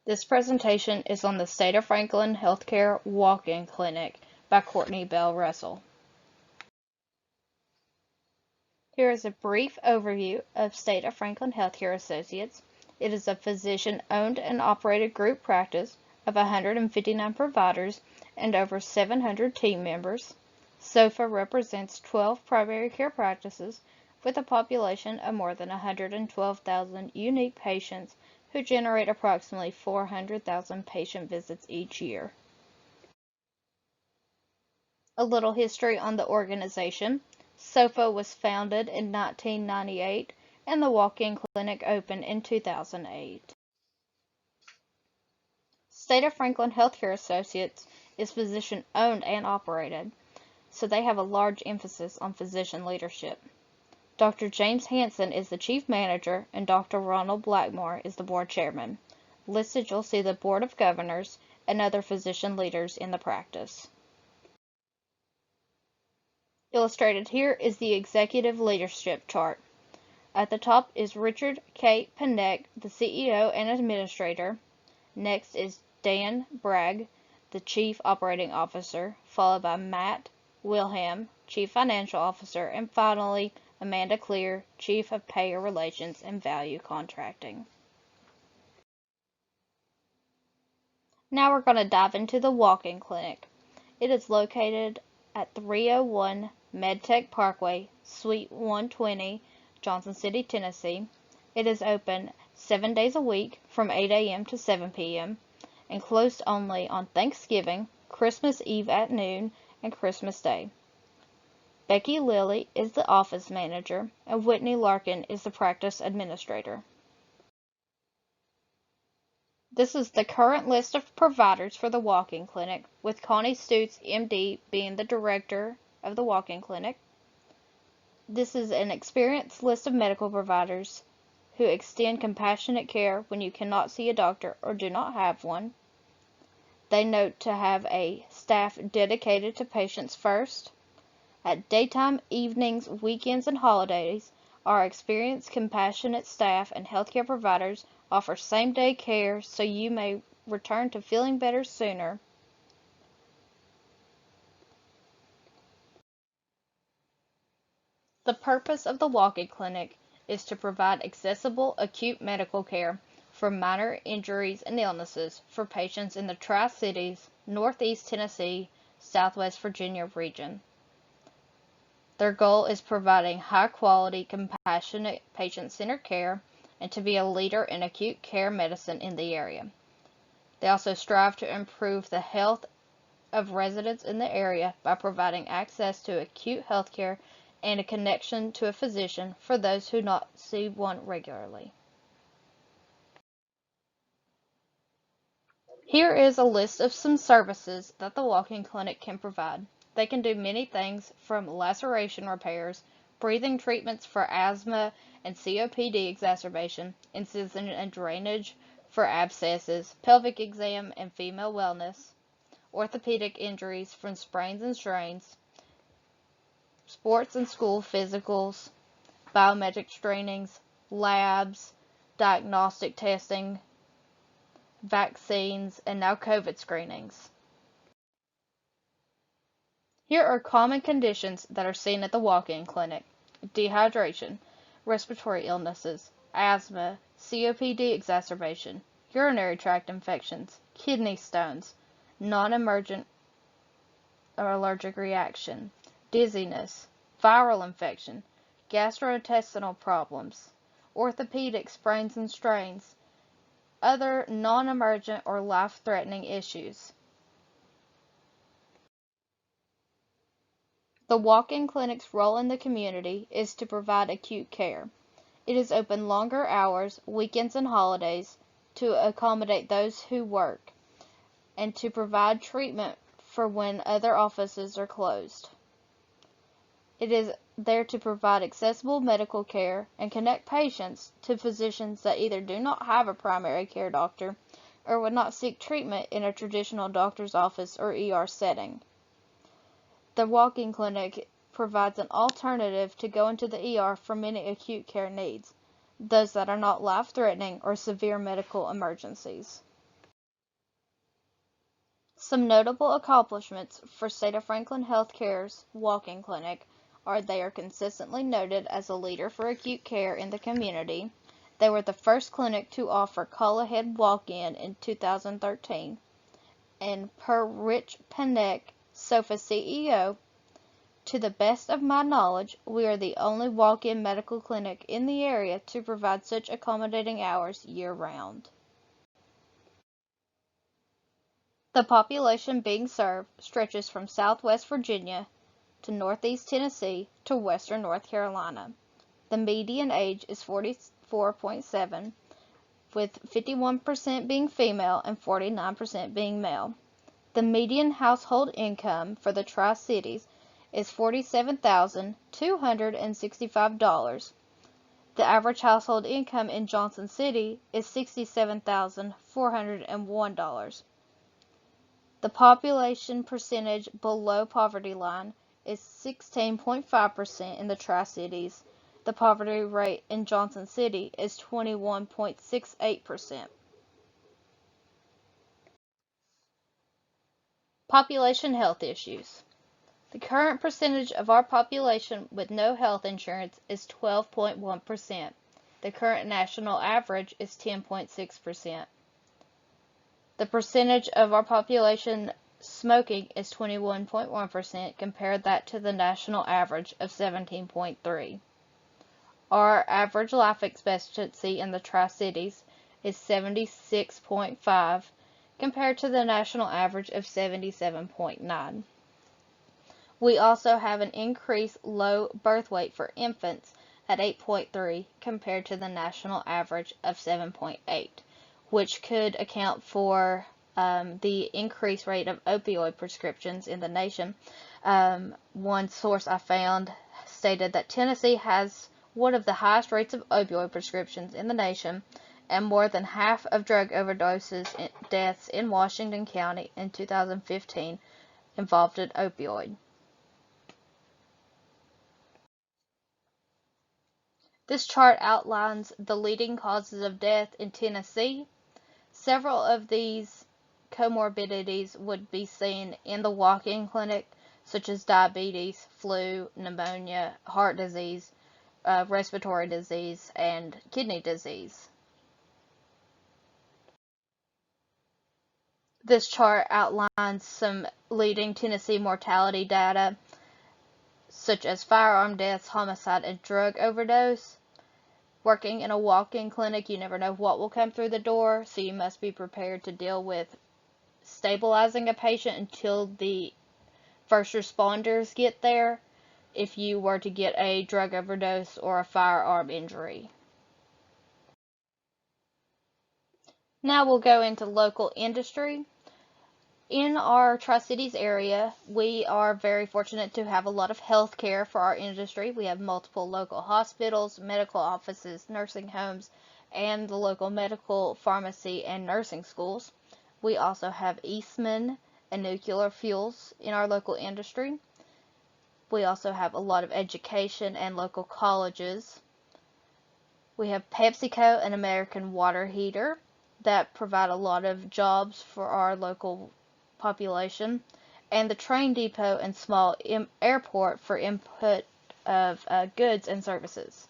This presentation is on the State of Franklin Healthcare Walk-In Clinic by Courtney Bell Russell. Here is a brief overview of State of Franklin Healthcare Associates. It is a physician-owned and operated group practice of 159 providers and over 700 team members. SOFA represents 12 primary care practices with a population of more than 112,000 unique patients who generate approximately 400,000 patient visits each year. A little history on the organization. SOFA was founded in 1998 and the walk-in clinic opened in 2008. State of Franklin Healthcare Associates is physician-owned and operated, so they have a large emphasis on physician leadership. Dr. James Hansen is the chief manager and Dr. Ronald Blackmore is the board chairman. Listed you'll see the board of governors and other physician leaders in the practice. Illustrated here is the executive leadership chart. At the top is Richard K. Panek, the CEO and administrator. Next is Dan Bragg, the chief operating officer, followed by Matt Wilhelm, chief financial officer, and finally Amanda Clear, Chief of Payer Relations and Value Contracting. Now we're going to dive into the walk-in clinic. It is located at 301 MedTech Parkway, Suite 120, Johnson City, Tennessee. It is open 7 days a week from 8 a.m. to 7 p.m. and closed only on Thanksgiving, Christmas Eve at noon, and Christmas Day. Becky Lilly is the office manager, and Whitney Larkin is the practice administrator. This is the current list of providers for the walk-in clinic, with Connie Stutes, MD, being the director of the walk-in clinic. This is an experienced list of medical providers who extend compassionate care when you cannot see a doctor or do not have one. They note to have a staff dedicated to patients first. At daytime, evenings, weekends, and holidays, our experienced, compassionate staff and healthcare providers offer same-day care so you may return to feeling better sooner. The purpose of the walk-in clinic is to provide accessible acute medical care for minor injuries and illnesses for patients in the Tri-Cities, Northeast Tennessee, Southwest Virginia region. Their goal is providing high-quality, compassionate, patient-centered care and to be a leader in acute care medicine in the area. They also strive to improve the health of residents in the area by providing access to acute health care and a connection to a physician for those who not see one regularly. Here is a list of some services that the walk-in clinic can provide. They can do many things from laceration repairs, breathing treatments for asthma and COPD exacerbation, incision and drainage for abscesses, pelvic exam and female wellness, orthopedic injuries from sprains and strains, sports and school physicals, biometric screenings, labs, diagnostic testing, vaccines, and now COVID screenings. Here are common conditions that are seen at the walk-in clinic: dehydration, respiratory illnesses, asthma, COPD exacerbation, urinary tract infections, kidney stones, non-emergent or allergic reaction, dizziness, viral infection, gastrointestinal problems, orthopedic sprains and strains, other non-emergent or life-threatening issues. The walk-in clinic's role in the community is to provide acute care. It is open longer hours, weekends and holidays to accommodate those who work and to provide treatment for when other offices are closed. It is there to provide accessible medical care and connect patients to physicians that either do not have a primary care doctor or would not seek treatment in a traditional doctor's office or ER setting. The walk-in clinic provides an alternative to going to the ER for many acute care needs, those that are not life-threatening or severe medical emergencies. Some notable accomplishments for State of Franklin Healthcare's walk-in clinic are they are consistently noted as a leader for acute care in the community. They were the first clinic to offer call-ahead walk-in in 2013. And per Rich Panek, SOFA CEO, to the best of my knowledge, we are the only walk-in medical clinic in the area to provide such accommodating hours year-round. The population being served stretches from southwest Virginia to northeast Tennessee to western North Carolina. The median age is 44.7, with 51% being female and 49% being male. The median household income for the Tri-Cities is $47,265. The average household income in Johnson City is $67,401. The population percentage below poverty line is 16.5% in the Tri-Cities. The poverty rate in Johnson City is 21.68%. Population health issues. The current percentage of our population with no health insurance is 12.1%. The current national average is 10.6%. The percentage of our population smoking is 21.1%. Compare that to the national average of 17.3%. Our average life expectancy in the Tri-Cities is 76.5, compared to the national average of 77.9. We also have an increased low birth weight for infants at 8.3 compared to the national average of 7.8, which could account for the increased rate of opioid prescriptions in the nation. One source I found stated that Tennessee has one of the highest rates of opioid prescriptions in the nation, and more than half of drug overdoses deaths in Washington County in 2015 involved an opioid. This chart outlines the leading causes of death in Tennessee. Several of these comorbidities would be seen in the walk-in clinic, such as diabetes, flu, pneumonia, heart disease, respiratory disease, and kidney disease. This chart outlines some leading Tennessee mortality data, such as firearm deaths, homicide, and drug overdose. Working in a walk-in clinic, you never know what will come through the door, so you must be prepared to deal with stabilizing a patient until the first responders get there if you were to get a drug overdose or a firearm injury. Now we'll go into local industry. In our Tri-Cities area, we are very fortunate to have a lot of health care for our industry. We have multiple local hospitals, medical offices, nursing homes, and the local medical pharmacy and nursing schools. We also have Eastman and nuclear fuels in our local industry. We also have a lot of education and local colleges. We have PepsiCo and American Water Heater that provide a lot of jobs for our local population, and the train depot and small airport for input of goods and services.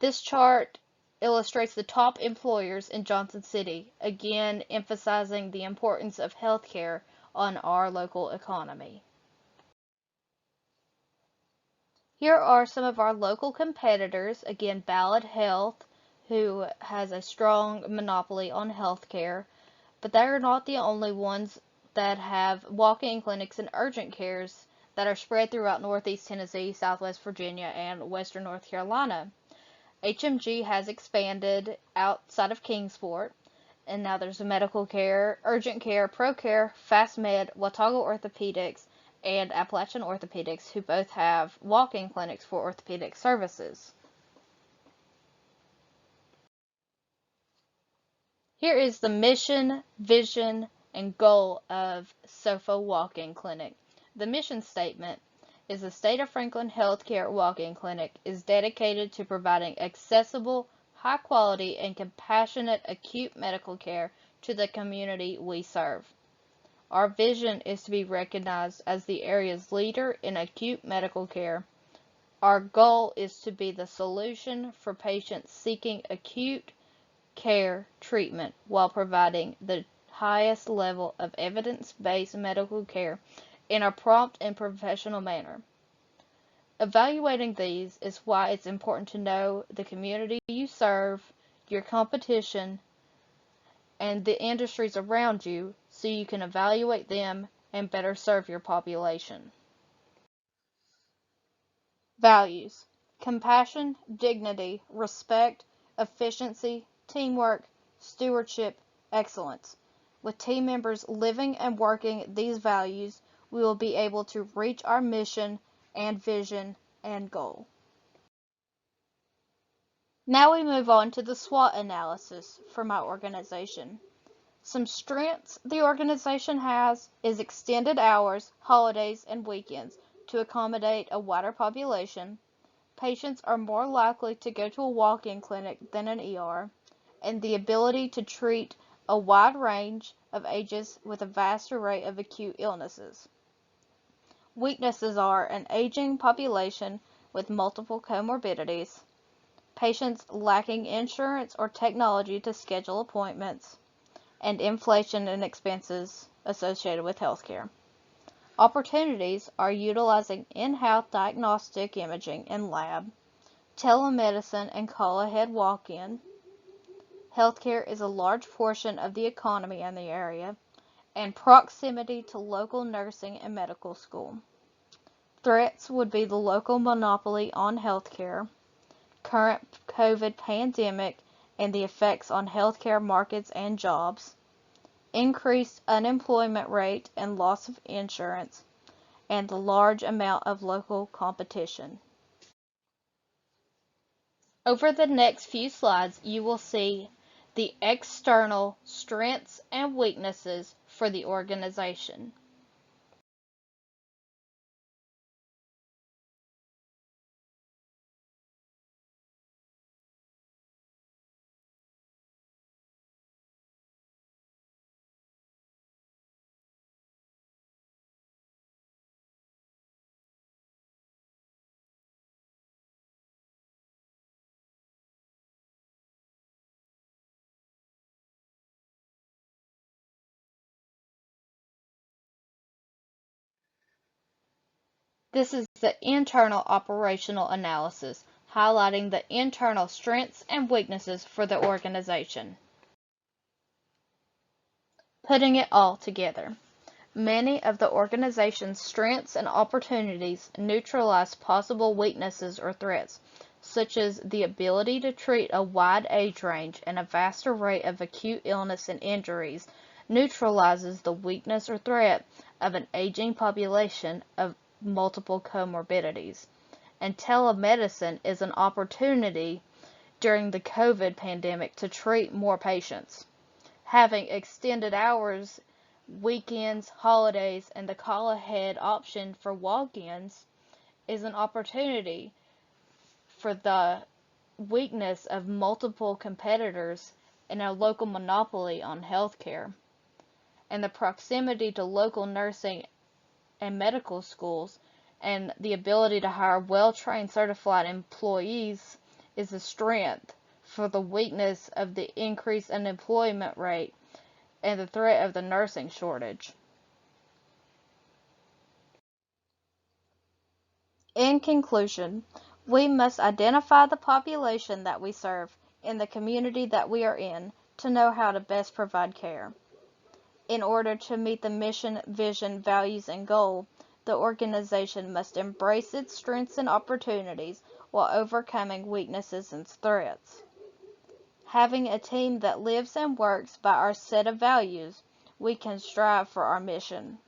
This chart illustrates the top employers in Johnson City, again emphasizing the importance of healthcare on our local economy. Here are some of our local competitors. Again, Ballad Health, who has a strong monopoly on healthcare, but they are not the only ones that have walk-in clinics and urgent cares that are spread throughout Northeast Tennessee, Southwest Virginia, and Western North Carolina. HMG has expanded outside of Kingsport, and now there's a medical care, urgent care, ProCare, Fast Med, Watauga Orthopedics, and Appalachian Orthopedics, who both have walk-in clinics for orthopedic services. Here is the mission, vision, and goal of SOFA Walk-In Clinic. The mission statement is the State of Franklin Healthcare Walk-In Clinic is dedicated to providing accessible, high quality, and compassionate acute medical care to the community we serve. Our vision is to be recognized as the area's leader in acute medical care. Our goal is to be the solution for patients seeking acute care treatment while providing the highest level of evidence-based medical care in a prompt and professional manner. Evaluating these is why it's important to know the community you serve, your competition, and the industries around you so you can evaluate them and better serve your population. Values: compassion, dignity, respect, efficiency, teamwork, stewardship, excellence. With team members living and working these values, we will be able to reach our mission and vision and goal. Now we move on to the SWOT analysis for my organization. Some strengths the organization has is extended hours, holidays, and weekends to accommodate a wider population. Patients are more likely to go to a walk-in clinic than an ER, and the ability to treat a wide range of ages with a vast array of acute illnesses. Weaknesses are an aging population with multiple comorbidities, patients lacking insurance or technology to schedule appointments, and inflation in expenses associated with healthcare. Opportunities are utilizing in-house diagnostic imaging and lab, telemedicine and call-ahead walk-in. Healthcare is a large portion of the economy in the area, and proximity to local nursing and medical school. Threats would be the local monopoly on healthcare, current COVID pandemic and the effects on healthcare markets and jobs, increased unemployment rate and loss of insurance, and the large amount of local competition. Over the next few slides, you will see the external strengths and weaknesses for the organization. This is the internal operational analysis, highlighting the internal strengths and weaknesses for the organization. Putting it all together. Many of the organization's strengths and opportunities neutralize possible weaknesses or threats, such as the ability to treat a wide age range and a vast array of acute illness and injuries neutralizes the weakness or threat of an aging population of multiple comorbidities. And telemedicine is an opportunity during the COVID pandemic to treat more patients. Having extended hours, weekends, holidays, and the call-ahead option for walk-ins is an opportunity for the weakness of multiple competitors and a local monopoly on healthcare. And the proximity to local nursing and medical schools and the ability to hire well-trained certified employees is a strength for the weakness of the increased unemployment rate and the threat of the nursing shortage. In conclusion, we must identify the population that we serve in the community that we are in to know how to best provide care. In order to meet the mission, vision, values, and goal, the organization must embrace its strengths and opportunities while overcoming weaknesses and threats. Having a team that lives and works by our set of values, we can strive for our mission.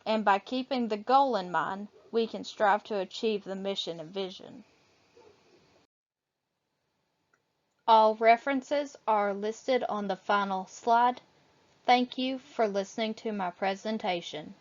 And by keeping the goal in mind, we can strive to achieve the mission and vision. All references are listed on the final slide. Thank you for listening to my presentation.